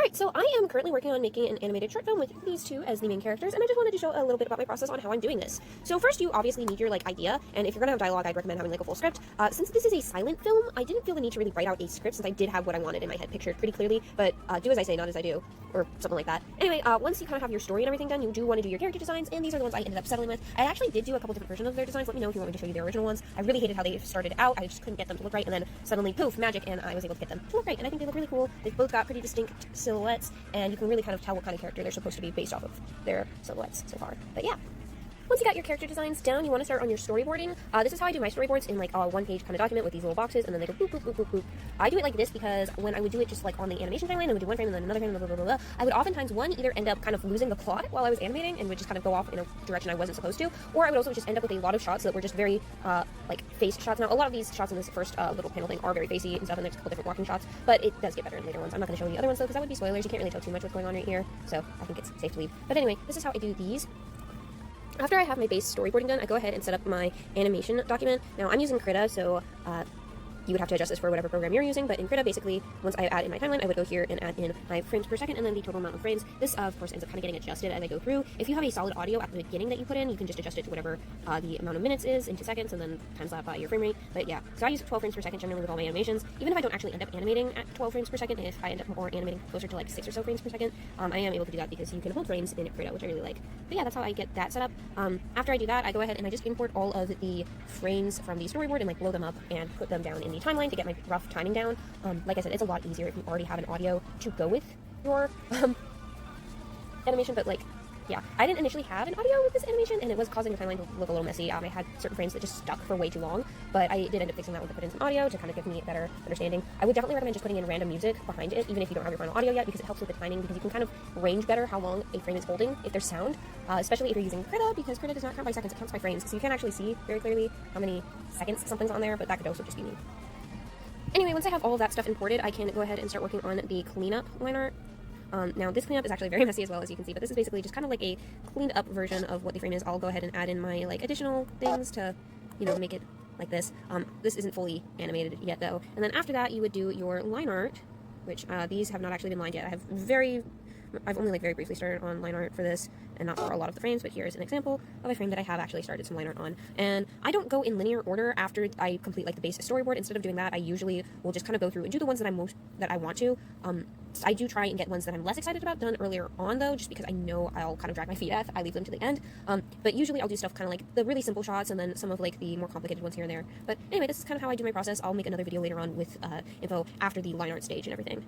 Alright, so I am currently working on making an animated short film with these two as the main characters, and I just wanted to show a little bit about my process on how I'm doing this. So first, you obviously need your idea, and if you're gonna have dialogue, I'd recommend having a full script. Since this is a silent film, I didn't feel the need to really write out a script since I did have what I wanted in my head pictured pretty clearly, but do as I say, not as I do, or something like that. Anyway, once you kind of have your story and everything done, you do want to do your character designs, and these are the ones I ended up settling with. I actually did do a couple different versions of their designs. Let me know if you want me to show you the original ones. I really hated how they started out. I just couldn't get them to look right, and then suddenly, poof, magic, and I was able to get them to look right, and I think they look really cool. They've both got pretty distinct silhouettes, and you can really kind of tell what kind of character they're supposed to be based off of their silhouettes so far. But yeah. Once you got your character designs down, you want to start on your storyboarding. This is how I do my storyboards in a one-page kind of document with these little boxes, and then they go boop, boop, boop, boop, boop. I do it like this because when I would do it just on the animation timeline, I would do one frame and then another frame, blah, blah, blah, blah, I would oftentimes, either end up kind of losing the plot while I was animating and would just kind of go off in a direction I wasn't supposed to, or I would also just end up with a lot of shots that were just very, face shots. Now, a lot of these shots in this first little panel thing are very facey and stuff, and there's a couple different walking shots, but it does get better in later ones. I'm not going to show you the other ones, though, because that would be spoilers. You can't really tell too much what's going on right here, so I think it's safe to leave. But anyway, this is how I do these. After I have my base storyboarding done, I go ahead and set up my animation document. Now, I'm using Krita, so you would have to adjust this for whatever program you're using, but in Krita, basically, once I add in my timeline, I would go here and add in my frames per second and then the total amount of frames. This, of course, ends up kind of getting adjusted as I go through. If you have a solid audio at the beginning that you put in, you can just adjust it to whatever the amount of minutes is into seconds, and then times that by your frame rate. But yeah, so I use 12 frames per second generally with all my animations. Even if I don't actually end up animating at 12 frames per second, if I end up more animating closer to 6 or so frames per second, I am able to do that because you can hold frames in Krita, which I really like. But yeah, that's how I get that set up. After I do that, I go ahead and I just import all of the frames from the storyboard and blow them up and put them down in the timeline to get my rough timing down. Like I said, it's a lot easier if you already have an audio to go with your animation, but yeah, I didn't initially have an audio with this animation, and it was causing the timeline to look a little messy. I had certain frames that just stuck for way too long, but I did end up fixing that with the put in some audio to kind of give me a better understanding. I would definitely recommend just putting in random music behind it, even if you don't have your final audio yet, because it helps with the timing, because you can kind of range better how long a frame is holding if there's sound, especially if you're using Krita, because Krita does not count by seconds, it counts by frames, so you can't actually see very clearly how many seconds something's on there, but that could also just be me. Anyway, once I have all of that stuff imported, I can go ahead and start working on the cleanup line art. Now, this cleanup is actually very messy as well, as you can see, but this is basically just kind of a cleaned up version of what the frame is. I'll go ahead and add in my additional things to, make it like this. This isn't fully animated yet, though. And then after that, you would do your line art, which these have not actually been lined yet. I've only very briefly started on line art for this, and not for a lot of the frames, but here's an example of a frame that I have actually started some line art on. And I don't go in linear order after I complete the base storyboard. Instead of doing that, I usually will just kind of go through and do the ones that I want to. I do try and get ones that I'm less excited about done earlier on, though, just because I know I'll kind of drag my feet if I leave them to the end. But usually I'll do stuff kind of the really simple shots, and then some of the more complicated ones here and there. But anyway, this is kind of how I do my process. I'll make another video later on with info after the line art stage and everything.